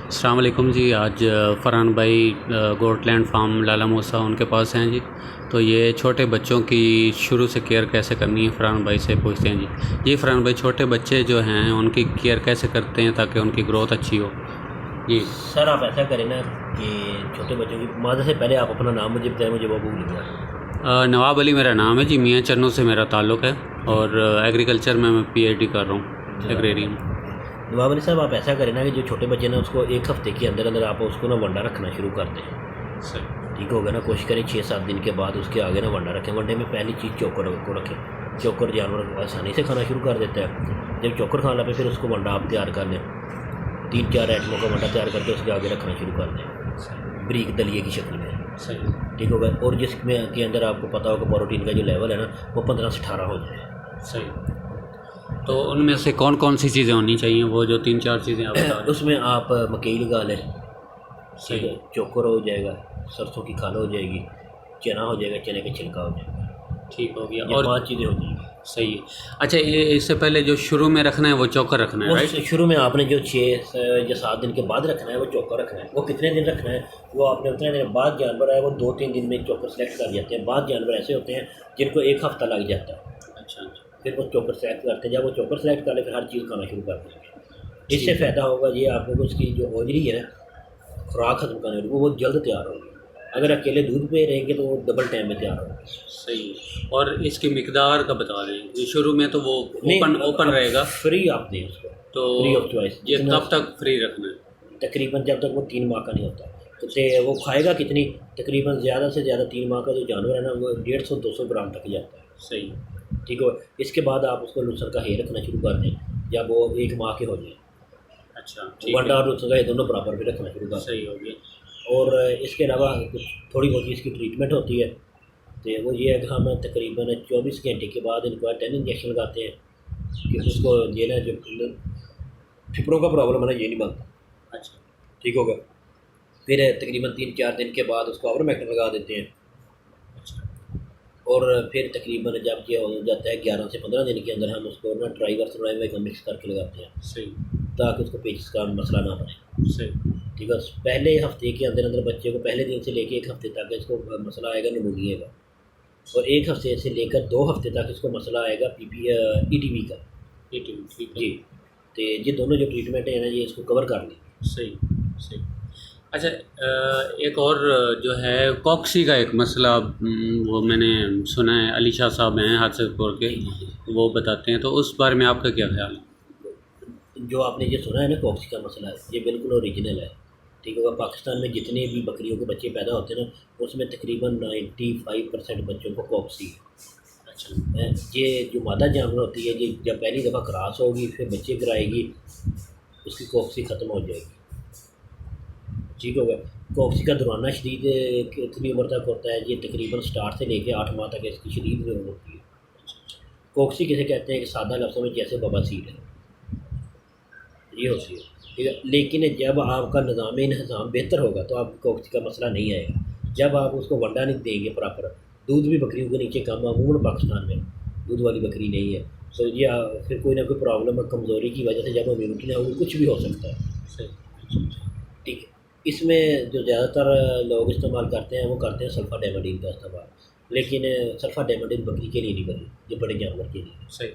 السلام علیکم جی. آج فرحان بھائی گوٹ لینڈ فارم لالا موسیٰ ان کے پاس ہیں جی. تو یہ چھوٹے بچوں کی شروع سے کیئر کیسے کرنی ہے فرحان بھائی سے پوچھتے ہیں جی. جی فرحان بھائی، چھوٹے بچے جو ہیں ان کی کیئر کیسے کرتے ہیں تاکہ ان کی گروتھ اچھی ہو؟ جی سر آپ ایسا کریں نا کہ چھوٹے بچوں کی مادہ سے پہلے آپ اپنا نام مجھے بتائیں، مجھے وہ بھول گیا. نواب علی میرا نام ہے جی. میاں چنوں سے میرا تعلق ہے اور ایگریکلچر میں PhD کر رہا ہوں، ایگریرین. نواب علی صاحب آپ ایسا کریں نا کہ جو چھوٹے بچے نا اس کو ایک ہفتے کے اندر اندر آپ اس کو نا ونڈا رکھنا شروع کر دیں. ٹھیک ہوگا نا. کوشش کریں 6-7 دن کے بعد اس کے آگے نا ونڈا رکھیں. ونڈے میں پہلی چیز چوکر کو رکھیں. چوکر جانور آسانی سے کھانا شروع کر دیتا ہے. جب چوکر کھانا پہ پھر اس کو ونڈا آپ تیار کر لیں. 3-4 آئٹموں کا ونڈا تیار کر کے اس کے آگے رکھنا شروع کر دیں بریک دلیے کی شکل میں. ٹھیک ہوگا. اور جس میں کے اندر آپ کو پتا ہوگا پروٹین کا جو لیول ہے نا وہ 15 سے 18 ہو جائے. صحیح. تو ان میں سے کون کون سی چیزیں ہونی چاہیے؟ وہ جو 3-4 چیزیں آپ بتا رہے ہیں اس میں آپ مکئی لگا لیں. صحیح. چوکر ہو جائے گا، سرسوں کی کھال ہو جائے گی، چنا ہو جائے گا، چنے کا چھلکا ہو جائے گا. ٹھیک ہو گیا. یہ اور 5 چیزیں ہو جائیں گی. صحیح ہے. اچھا، یہ اس سے پہلے جو شروع میں رکھنا ہے وہ چوکر رکھنا ہے، رائٹ؟ شروع میں آپ نے جو 6 یا 7 دن کے بعد رکھنا ہے وہ چوکر رکھنا ہے. وہ کتنے دن رکھنا ہے وہ آپ نے اتنے دن بعد. جانور ہے وہ 2-3 دن میں چوکر سلیکٹ کر جاتے ہیں. بعض جانور ایسے ہوتے ہیں جن کو 1 ہفتہ لگ جاتا ہے. اچھا. پھر وہ چوکر سلیکٹ کرتے ہیں. جب وہ چوکر سلیکٹ کر لیں پھر ہر چیز کھانا شروع کر دیں گے. اس سے فائدہ ہوگا یہ آپ کو اس کی جو ہوجری ہے خوراک ختم کرنے والی وہ جلد تیار ہوگی. اگر اکیلے دودھ پہ رہیں گے تو وہ ڈبل ٹائم میں تیار ہوگا. صحیح. اور اس کی مقدار کا بتا دیں. شروع میں تو وہ اوپن رہے گا، فری آپ دیں اس کو، تو فری آف چوائس. یہ کب تک فری رکھنا ہے؟ تقریباً جب تک وہ 3 ماہ کا نہیں ہوتا. تو وہ کھائے گا کتنی؟ تقریباً زیادہ سے زیادہ 3 ماہ کا جو جانور ہے نا وہ 150-200 گرام تک جاتا ہے. صحیح. ٹھیک ہے. اس کے بعد آپ اس کو لسر کا ہی رکھنا شروع کر دیں جب وہ 1 ماہ کے ہو جائیں. اچھا. ونڈا اور لسر کا دونوں برابر پہ رکھنا شروع کر دیں. صحیح ہو گیا. اور اس کے علاوہ تھوڑی بہت اس کی ٹریٹمنٹ ہوتی ہے. تو وہ یہ ہے کہ ہم تقریباً 24 گھنٹے کے بعد ان کو 10 انجیکشن لگاتے ہیں کہ اس کو یہ نا جو پھپڑوں کا پرابلم ہے نا یہ نہیں بنتا. اچھا. ٹھیک ہوگا. پھر تقریباً 3-4 دن کے بعد اس کو آورمیکٹن لگا دیتے ہیں. اچھا. اور پھر تقریباً جب یہ ہو جاتا ہے 11 سے 15 دن کے اندر ہم اس کو نا ٹرائیورس کا مکس کر کے لگاتے ہیں. صحیح. تاکہ اس کو پیچز کا مسئلہ نہ بنے. صحیح. ٹھیک ہے. پہلے ہفتے کے اندر اندر بچے کو پہلے دن سے لے کے 1 ہفتے تک اس کو مسئلہ آئے گا نمونیا کا. اور 1 ہفتے سے لے کر 2 ہفتے تک اس کو مسئلہ آئے گا ETV کا. جی. تو یہ دونوں جو ٹریٹمنٹ ہیں نا یہ اس کو کور کر لیں. صحیح. صحیح. اچھا، ایک اور جو ہے کوکسی کا ایک مسئلہ وہ میں نے سنا ہے، علی شاہ صاحب ہیں حادثہ پور کے، وہ بتاتے ہیں، تو اس بارے میں آپ کا کیا خیال ہے؟ جو آپ نے یہ سنا ہے نا کوکسی کا مسئلہ ہے یہ بالکل اوریجنل ہے. ٹھیک ہوگا. پاکستان میں جتنے بھی بکریوں کے بچے پیدا ہوتے ہیں نا اس میں تقریباً 95% بچوں کو کوکسی ہے. اچھا. یہ جو مادہ جانور ہوتی ہے یہ جب پہلی دفعہ کراس ہوگی پھر بچے کرائے گی اس کی کوکسی ختم ہو جائے گی. ٹھیک ہوگا. کوکسی کا دورانہ شدید کتنی عمر تک ہوتا ہے؟ یہ تقریباً سٹارٹ سے لے کے 8 ماہ تک اس کی شدید ضرورت ہوتی ہے. کوکسی کسے کہتے ہیں کہ سادہ لفظوں میں جیسے بواسیر ہے یہ ہوتی ہے. ٹھیک ہے. لیکن جب آپ کا نظام انہضام بہتر ہوگا تو آپ کو کوکسی کا مسئلہ نہیں آئے گا. جب آپ اس کو ونڈا نہیں دیں گے پراپر، دودھ بھی بکریوں کے نیچے کم عموماً پاکستان میں دودھ والی بکری نہیں ہے تو یہ پھر کوئی نہ کوئی پرابلم ہے کمزوری کی وجہ سے جب امیونٹی نہ ہوگی کچھ بھی ہو سکتا ہے. ٹھیک ہے. اس میں جو زیادہ تر لوگ استعمال کرتے ہیں وہ کرتے ہیں سلفا ڈیمڈین کا استعمال. لیکن سلفا ڈیمڈین بکری کے لیے نہیں بنی، یہ بڑے جانور کے لیے. صحیح.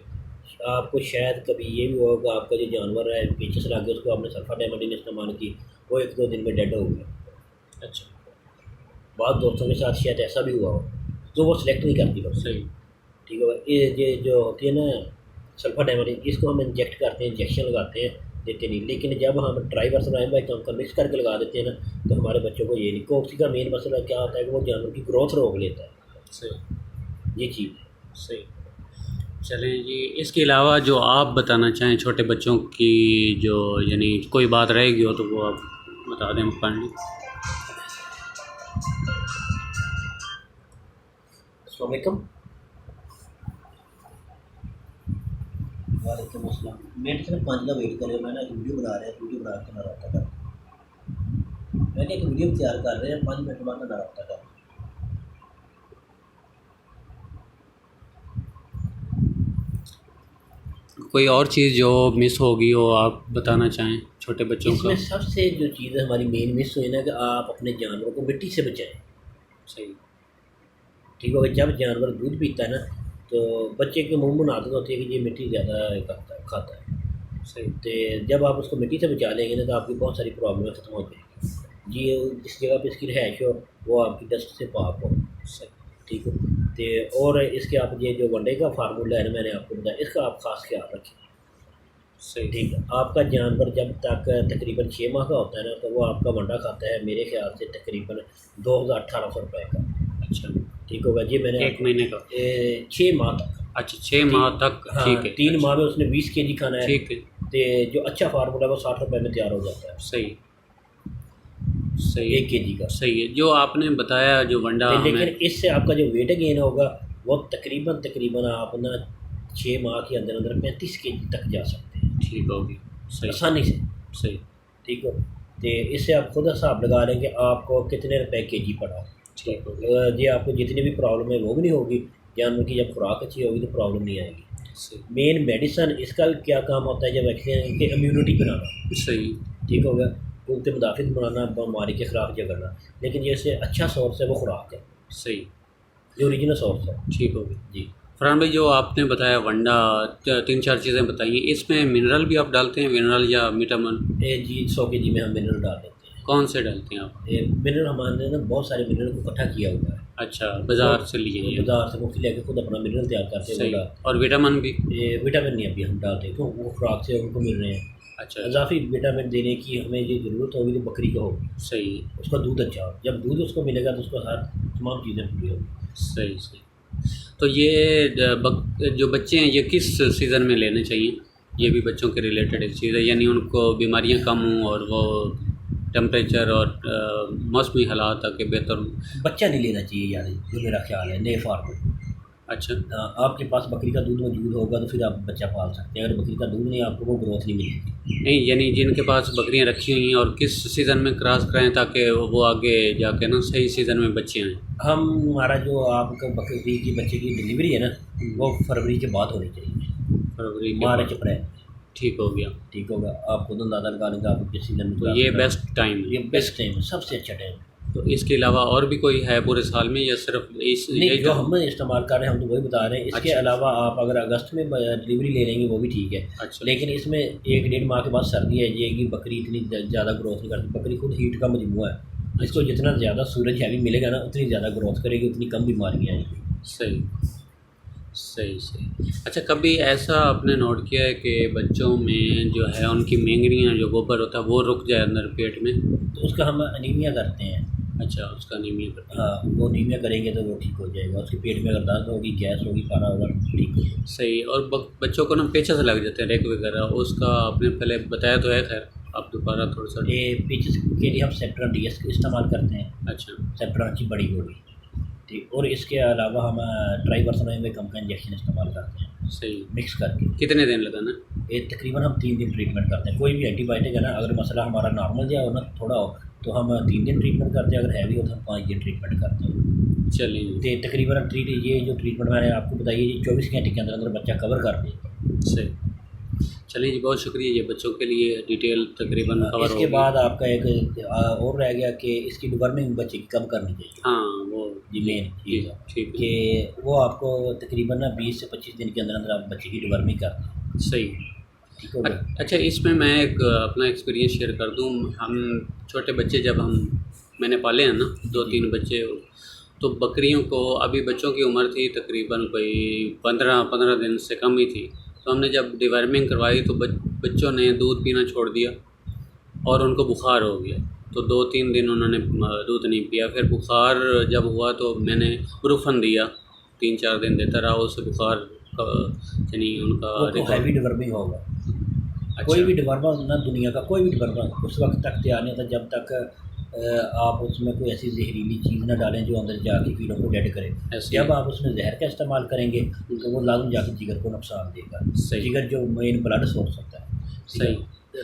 آپ کو شاید کبھی یہ بھی ہوگا آپ کا جو جانور ہے پیچھے سے لاگے اس کو آپ نے سلفا ڈیمڈین استعمال کی وہ 1-2 دن میں ڈیڈ ہو گیا. اچھا. بعض دوستوں کے ساتھ شاید ایسا بھی ہوا ہو تو وہ سلیکٹ نہیں کرتی بس. صحیح. ٹھیک ہے. یہ جو ہوتی ہے نا سلفا ڈیمڈین اس کو ہم انجیکٹ کرتے ہیں، انجیکشن لگاتے ہیں، دیتے نہیں. لیکن جب ہم ٹرائیورس کا مکس کر کے لگا دیتے ہیں نا تو ہمارے بچوں کو یہ نہیں. کوکسی کا مین مسئلہ کیا ہوتا ہے کہ وہ جانور کی گروتھ روک لیتا ہے. صحیح. یہ چیز ہے. صحیح. چلیں جی، اس کے علاوہ جو آپ بتانا چاہیں چھوٹے بچوں کی جو یعنی کوئی بات رہے گی ہو تو وہ آپ بتا دیں پانی. السلام علیکم. وعلیکم السلام. میں نے صرف 5 کا ویٹ کرے. میں نے ایک ویڈیو بنا رہا ہے، ویڈیو بنا کے نہ رابطہ کر. میں نے ایک ویڈیو تیار کر رہے ہیں 5 منٹ بعد نہ رابطہ کر. کوئی اور چیز جو مس ہوگی ہو آپ بتانا چاہیں؟ چھوٹے بچوں اس کا؟ میں سب سے جو چیز ہے ہماری مین مس ہوئی نا کہ آپ اپنے جانوروں کو مٹی سے بچائیں. صحیح. ٹھیک ہوگا. جب جانور دودھ پیتا ہے نا تو بچے کی عموماً عادت ہوتی ہے کہ یہ مٹی زیادہ کرتا ہے کھاتا ہے. صحیح. تو جب آپ اس کو مٹی سے بچا لیں گے نا تو آپ کی بہت ساری پرابلمیں ختم ہو جائیں گی. جی جس جگہ پہ اس کی رہائش ہو وہ آپ کی ڈسٹ سے پاک ہو. صحیح. ٹھیک ہے. تو اور اس کے آپ یہ جو ونڈے کا فارمولہ ہے نا میں نے آپ کو بتایا اس کا آپ خاص خیال رکھیں. صحیح. ٹھیک ہے. آپ کا جانور جب تک تقریباً 6 ماہ کا ہوتا ہے نا تو وہ آپ کا ونڈا کھاتا ہے میرے خیال سے تقریباً 2,1800 روپے کا. اچھا. ٹھیک ہوگا. جی میں نے 1 مہینے کا؟ 6 ماہ تک. اچھا 6 ماہ تک. ہاں ٹھیک ہے. 3 ماہ میں اس نے 20 kg کھانا ہے. ٹھیک ہے. تو جو اچھا فارمولہ ہے وہ 60 روپے میں تیار ہو جاتا ہے. صحیح. صحیح. 1 kg کا. صحیح ہے جو آپ نے بتایا جو ونڈا ہمیں. لیکن اس سے آپ کا جو ویٹ گین ہوگا وہ تقریباً آپ نا 6 ماہ کے اندر 35 kg تک جا سکتے ہیں. ٹھیک ہوگی. صحیح. آسانی سے. صحیح. ٹھیک ہو. تو اس سے آپ خود حساب لگا لیں کہ آپ کو کتنے روپے kg پڑا. ٹھیک ہوگا. جی آپ کو جتنی بھی پرابلم ہے وہ بھی نہیں ہوگی. جانور کی جب خوراک اچھی ہوگی تو پرابلم نہیں آئے گی. صحیح. مین میڈیسن اس کا کیا کام ہوتا ہے جب ویکسین کہ امیونٹی بنانا. صحیح. ٹھیک ہوگا. قوت مدافعت بنانا بیماری کے خلاف جگڑنا. لیکن یہ سے اچھا سورس ہے وہ خوراک ہے. صحیح. جو اوریجنل سورس ہے. ٹھیک ہوگی. جی فرحان بھائی جو آپ نے بتایا ونڈا 3-4 چیزیں بتائی ہیں اس میں منرل بھی آپ ڈالتے ہیں منرل یا وٹامن؟ جی 100 kg میں ہم منرل ڈال دیتے ہیں. کون سے ڈالتے ہیں آپ؟ منرل ہمارے نا بہت سارے منرل کو اکٹھا کیا ہوا ہے. اچھا بازار سے لیے ہیں؟ بازار سے مفت لے کے خود اپنا منرل تیار کرتے ہیں. صحیح. اور وٹامن بھی؟ وٹامن نہیں ابھی ہم ڈالتے ہیں کیوں وہ خوراک سے ان کو مل رہے ہیں. اچھا. اضافی وٹامن دینے کی ہمیں یہ ضرورت ہوگی تو بکری کو ہوگی. صحیح. اس کا دودھ اچھا ہو. جب دودھ اس کو ملے گا تو اس کو ہر تمام چیزیں پوری ہوگی. صحیح. صحیح. تو یہ جو بچے ہیں یہ کس سیزن میں لینے چاہیے؟ یہ بھی بچوں کے ریلیٹڈ ایک چیز ہے یعنی ان کو بیماریاں کم ہوں اور وہ ٹیمپریچر اور موسمی حالات تک بہتر ہوں. بچہ نہیں لینا چاہیے یعنی جو میرا خیال ہے نئے فارم. اچھا. آپ کے پاس بکری کا دودھ موجود ہوگا تو پھر آپ بچہ پال سکتے ہیں. اگر بکری کا دودھ نہیں آپ کو وہ گروتھ نہیں ملے گی. نہیں یعنی جن کے پاس بکریاں رکھی ہوئی ہیں اور کس سیزن میں کراس کرائیں تاکہ وہ آگے جا کے نا صحیح سیزن میں بچے آئیں. ہمارا جو آپ کا بکری کی بچے کی ڈلیوری ہے نا وہ فروری کے بعد ہونی چاہیے. فروری مارچ اپریل. ٹھیک ہو گیا. ٹھیک ہوگا. آپ خود اندازہ لگا لیں گے آپ کس سیزن میں. تو یہ بیسٹ ٹائم ہے. یہ بیسٹ ٹائم ہے سب سے اچھا ٹائم ہے. تو اس کے علاوہ اور بھی کوئی ہے پورے سال میں یا صرف اس نہیں جو ہم استعمال کر رہے ہیں ہم تو وہی بتا رہے ہیں. اس کے علاوہ آپ اگر اگست میں ڈلیوری لے لیں گے وہ بھی ٹھیک ہے. اچھا. لیکن اس میں 1-1.5 ماہ کے بعد سردی آ جائے گی. بکری اتنی زیادہ گروتھ نہیں کرتی. بکری خود ہیٹ کا مجموعہ ہے. اس کو جتنا زیادہ سورج ہیوی ملے گا نا اتنی زیادہ گروتھ کرے گی اتنی کم بیماریاں آئیں گی. صحیح. صحیح. صحیح. اچھا کبھی ایسا آپ نے نوٹ کیا ہے کہ بچوں میں جو ہے ان کی مینگڑیاں جو گوبر ہوتا ہے وہ رک جائے اندر پیٹ میں؟ تو اس کا ہم انیمیا کرتے ہیں. اچھا اس کا انیمیا کرتے ہیں. ہاں وہ انیمیا کریں گے تو وہ ٹھیک ہو جائے گا. اس کے پیٹ میں اگر درد ہوگی گیس ہوگی پارا ہوگا ٹھیک ہو جائے گا. صحیح. اور بچوں کو نا پیچھے سے لگ جاتے ہیں ریک وغیرہ اس کا آپ نے پہلے بتایا تو ہے. خیر آپ دوبارہ تھوڑا سا. یہ پیچز کے لیے ہم سیپٹرا ڈی ایس استعمال کرتے ہیں. اچھا. سیپٹرا کی بڑی گولی. ٹھیک. اور اس کے علاوہ ہم ٹرائی برسنوئے میں کم کا انجیکشن استعمال کرتے ہیں. صحیح. مکس کر کے. کتنے دن لگانا؟ یہ تقریباً ہم 3 دن ٹریٹمنٹ کرتے ہیں. کوئی بھی اینٹی بائیوٹک ہے نا اگر مسئلہ ہمارا نارمل جائے اور نا تھوڑا ہو تو ہم 3 دن ٹریٹمنٹ کرتے ہیں. اگر ہیوی ہو تو ہم 5 دن ٹریٹمنٹ کرتے ہیں. چلیے. تو تقریباً یہ جو ٹریٹمنٹ میں نے آپ کو بتائی یہ 24 گھنٹے کے اندر بچہ کور کر دے. صحیح. چلیے جی بہت شکریہ. یہ بچوں کے لیے ڈیٹیل تقریباً کور. اس کے بعد آپ کا ایک اور رہ گیا کہ اس کی ڈورمنگ بچے کی کم کرنی چاہیے. ہاں وہ جی مین چیز ہے ٹھیک کہ وہ آپ کو تقریباً 20 سے 25 دن کے اندر آپ بچے کی ڈورمنگ کر دیں. صحیح. ٹھیک ہوگا. اچھا اس میں میں ایک اپنا ایکسپیرینس شیئر کر دوں. ہم چھوٹے بچے جب میں نے پالے ہیں نا 2-3 بچے تو بکریوں کو ابھی بچوں کی عمر تھی تقریباً کوئی 15 دن سے کم ہی تھی. تو ہم نے جب ڈیورمنگ کروائی تو بچوں نے دودھ پینا چھوڑ دیا اور ان کو بخار ہو گیا. تو 2-3 دن انہوں نے دودھ نہیں پیا. پھر بخار جب ہوا تو میں نے بروفن دیا 3-4 دن دیتا رہا. اس سے بخار یعنی ان کا ہیوی ڈیورمنگ ہوگا. اچھا. کوئی بھی ڈیورمنٹ نہ دنیا کا کوئی بھی ڈیورمنٹ اس وقت تک تیار نہیں ہوتا جب تک آپ اس میں کوئی ایسی زہریلی چیز نہ ڈالیں جو اندر جا کے کیڑوں کو ڈیڈ کرے. جب آپ اس میں زہر کا استعمال کریں گے تو وہ لازم جا کے جگر کو نقصان دے گا. جگر جو مین بلڈ سورس ہوتا ہے. صحیح.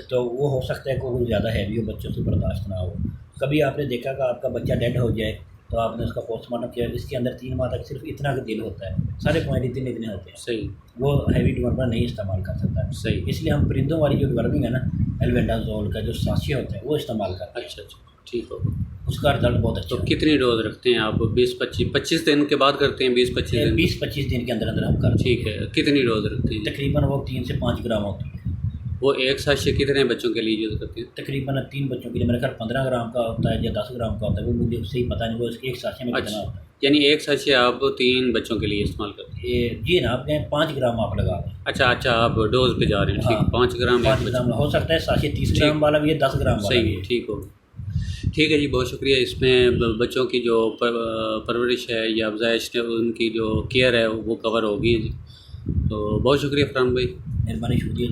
تو وہ ہو سکتا ہے کہ وہ زیادہ ہیوی ہو بچوں سے برداشت نہ ہو. کبھی آپ نے دیکھا کہ آپ کا بچہ ڈیڈ ہو جائے تو آپ نے اس کا پوسٹ مارٹم کیا. اس کے اندر 3 ماہ تک صرف اتنا کا دل ہوتا ہے. سارے پوائنٹ اتنے ہوتے ہیں. صحیح. وہ ہیوی ڈیورمنٹ نہیں استعمال کر سکتا. صحیح. اس لیے ہم پرندوں والی جو ڈیورمنگ ہے نا البینڈازول کا جو سانچے ہوتا ہے وہ استعمال کرتے ہیں. اچھا اچھا ٹھیک ہوگا. اس کا رزلٹ بہت تو اچھا ہے. کتنی ڈوز رکھتے ہیں آپ؟ 25 دن کے بعد کرتے ہیں؟ 20-25 دن 20-25 دن کے اندر اندر ہم کرتے ہیں. ٹھیک ہے. کتنی ڈوز رکھتے ہیں؟ تقریباً وہ 3 سے 5 گرام ہوتی ہے. وہ ایک ساشے کتنے بچوں کے لیے یوز کرتے ہیں؟ تقریباً 3 بچوں کے لیے میرے خیال 15 گرام کا ہوتا ہے یا 10 گرام کا ہوتا ہے, وہ مجھے صحیح پتہ نہیں وہ اس کے ایک سانچے میں کتنا اچھا, ہوتا ہے. یعنی ایک ساشے آپ 3 بچوں کے لیے استعمال کرتے ہیں؟ جی جناب, 5 گرام آپ لگا دیں. اچھا اچھا, آپ ڈوز پہ جا رہے ہیں. ٹھیک, 5 گرام 5 گرام ہو سکتا ہے, سانچے 30 گرام والا بھی ہے, 10 گرام والا صحیح بھی ہے. ہے. ٹھیک ہوگا. ٹھیک ہے جی, بہت شکریہ. اس میں بچوں کی جو پرورش ہے یا افزائش ہے, ان کی جو کیئر ہے وہ کور ہوگی جی. تو بہت شکریہ فرحان بھائی. مہربانی, شکریہ.